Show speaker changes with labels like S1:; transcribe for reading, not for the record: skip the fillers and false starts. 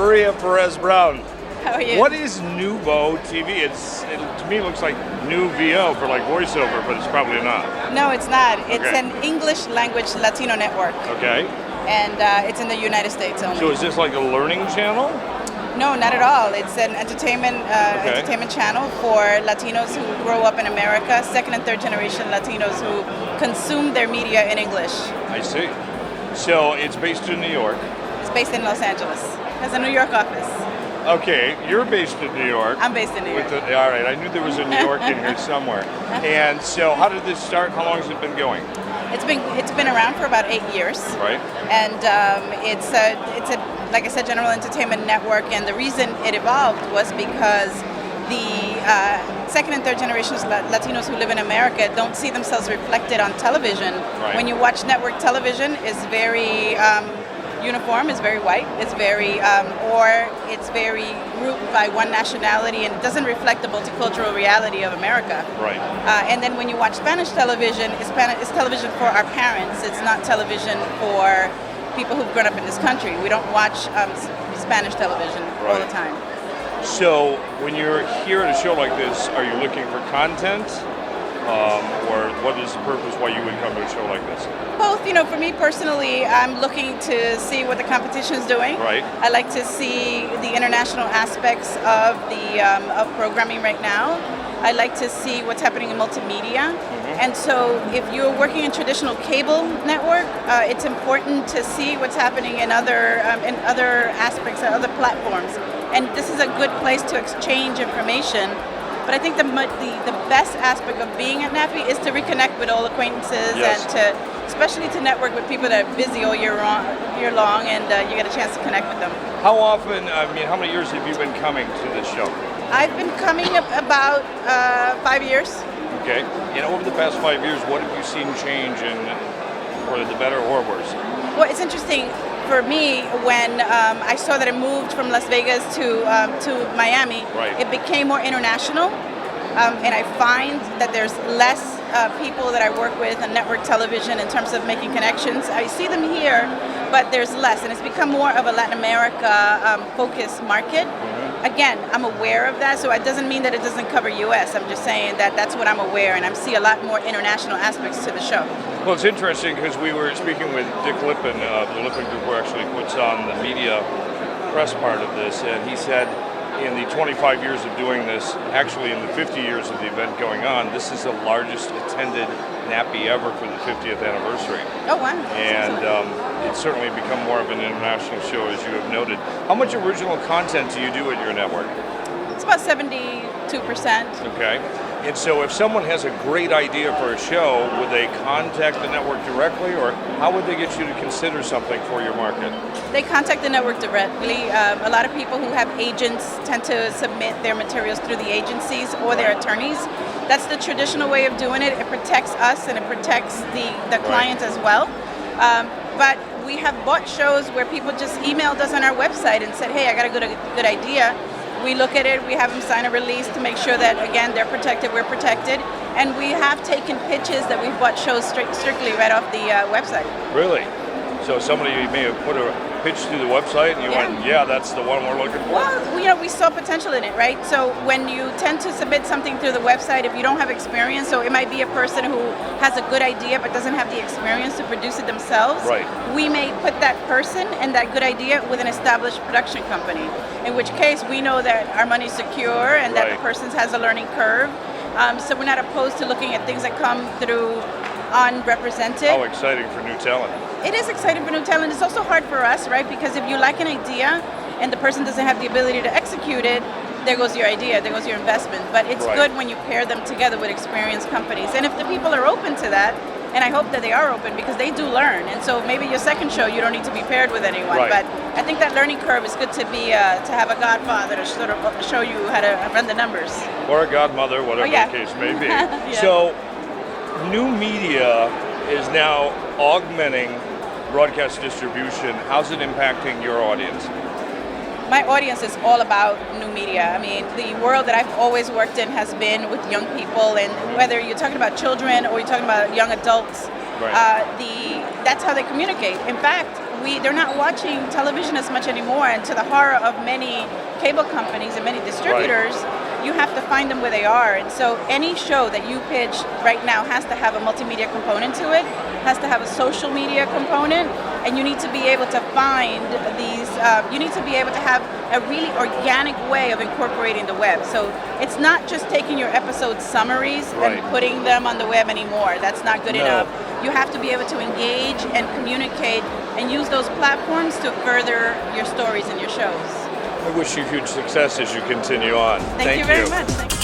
S1: Maria Perez-Brown.
S2: How are you?
S1: What is Nuvo TV? To me, it looks like new VO for like voiceover, but it's probably not.
S2: No, it's not. It's
S1: Okay.
S2: an English language Latino network,
S1: Okay.
S2: and it's in the United States only.
S1: So is this like a learning channel?
S2: No, not at all. It's an entertainment channel for Latinos who grow up in America, second and third generation Latinos who consume their media in English.
S1: I see. So it's based in New York.
S2: It's based in Los Angeles. Has a New York office.
S1: Okay, you're based in New York.
S2: I'm based in New York.
S1: All right, I knew there was a New York in here somewhere. And so how did this start? How long has it been going?
S2: It's been around for about 8 years.
S1: Right.
S2: And it's a like I said, general entertainment network. And the reason it evolved was because the second and third generations Latinos who live in America don't see themselves reflected on television.
S1: Right.
S2: When you watch network television, it's very uniform, it's very white, it's very grouped by one nationality, and it doesn't reflect the multicultural reality of America.
S1: Right.
S2: And then when you watch Spanish television, it's television for our parents. It's not television for people who've grown up in this country. We don't watch Spanish television all the time.
S1: So when you're here at a show like this, are you looking for content? Or what is the purpose why you would come to a show like this?
S2: Both. You know, for me personally, I'm looking to see what the competition is doing.
S1: Right.
S2: I like to see the international aspects of the of programming right now. I like to see what's happening in multimedia. And so if you're working in traditional cable network, it's important to see what's happening in other aspects, other platforms. And this is a good place to exchange information. But I think the best aspect of being at NATPE is to reconnect with old acquaintances.
S1: Yes.
S2: And especially to network with people that are busy all year long, and you get a chance to connect with them.
S1: How often, how many years have you been coming to this show?
S2: I've been coming about 5 years.
S1: Okay. And over the past 5 years, what have you seen change for the better or worse?
S2: Well, it's interesting for me when I saw that it moved from Las Vegas to Miami.
S1: Right.
S2: It became more international, and I find that there's less people that I work with on network television in terms of making connections. I see them here, but there's less, and it's become more of a Latin America focused market. Again, I'm aware of that, so it doesn't mean that it doesn't cover U.S. I'm just saying that that's what I'm aware, and I see a lot more international aspects to the show.
S1: Well, it's interesting because we were speaking with Dick Lippin of the Lippin Group, who actually puts on the media press part of this, and he said in the 25 years of doing this, actually in the 50 years of the event going on, this is the largest attended NATPE ever for the 50th anniversary.
S2: Oh, wow.
S1: And it's certainly become more of an international show, as you have noted. How much original content do you do at your network?
S2: It's about 72%.
S1: Okay. And so if someone has a great idea for a show, would they contact the network directly, or how would they get you to consider something for your market?
S2: They contact the network directly. A lot of people who have agents tend to submit their materials through the agencies or their attorneys. That's the traditional way of doing it. It protects us and it protects the client as well. But we have bought shows where people just emailed us on our website and said, hey, I got a good idea. We look at it, we have them sign a release to make sure that, again, they're protected, we're protected. And we have taken pitches that we've bought shows strictly right off the website.
S1: Really? So somebody may have put a pitch through the website and you went, yeah, that's the one we're looking for?
S2: Well, we saw potential in it, right? So when you tend to submit something through the website, if you don't have experience, so it might be a person who has a good idea but doesn't have the experience to produce it themselves.
S1: Right.
S2: We may put that person and that good idea with an established production company, in which case we know that our money's secure and that the person has a learning curve. So we're not opposed to looking at things that come through unrepresented.
S1: How exciting for new talent.
S2: It is exciting for new talent. It's also hard for us, right? Because if you like an idea and the person doesn't have the ability to execute it, there goes your idea, there goes your investment. But it's good when you pair them together with experienced companies. And if the people are open to that, and I hope that they are open because they do learn. And so maybe your second show, you don't need to be paired with anyone. But I think that learning curve is good to be to have a godfather to sort of show you how to run the numbers.
S1: Or a godmother, whatever the case may be. So new media is now augmenting broadcast distribution. How's it impacting your audience?
S2: My audience is all about new media. I mean, the world that I've always worked in has been with young people, and whether you're talking about children or you're talking about young adults, that's how they communicate. In fact, they're not watching television as much anymore, and to the horror of many cable companies and many distributors, you have to find them where they are. And so any show that you pitch right now has to have a multimedia component to it, has to have a social media component, and you need to be able to find these, you need to be able to have a really organic way of incorporating the web. So it's not just taking your episode summaries and putting them on the web anymore. That's not good enough. You have to be able to engage and communicate and use those platforms to further your stories and your shows.
S1: I wish you huge success as you continue on.
S2: Thank you very much.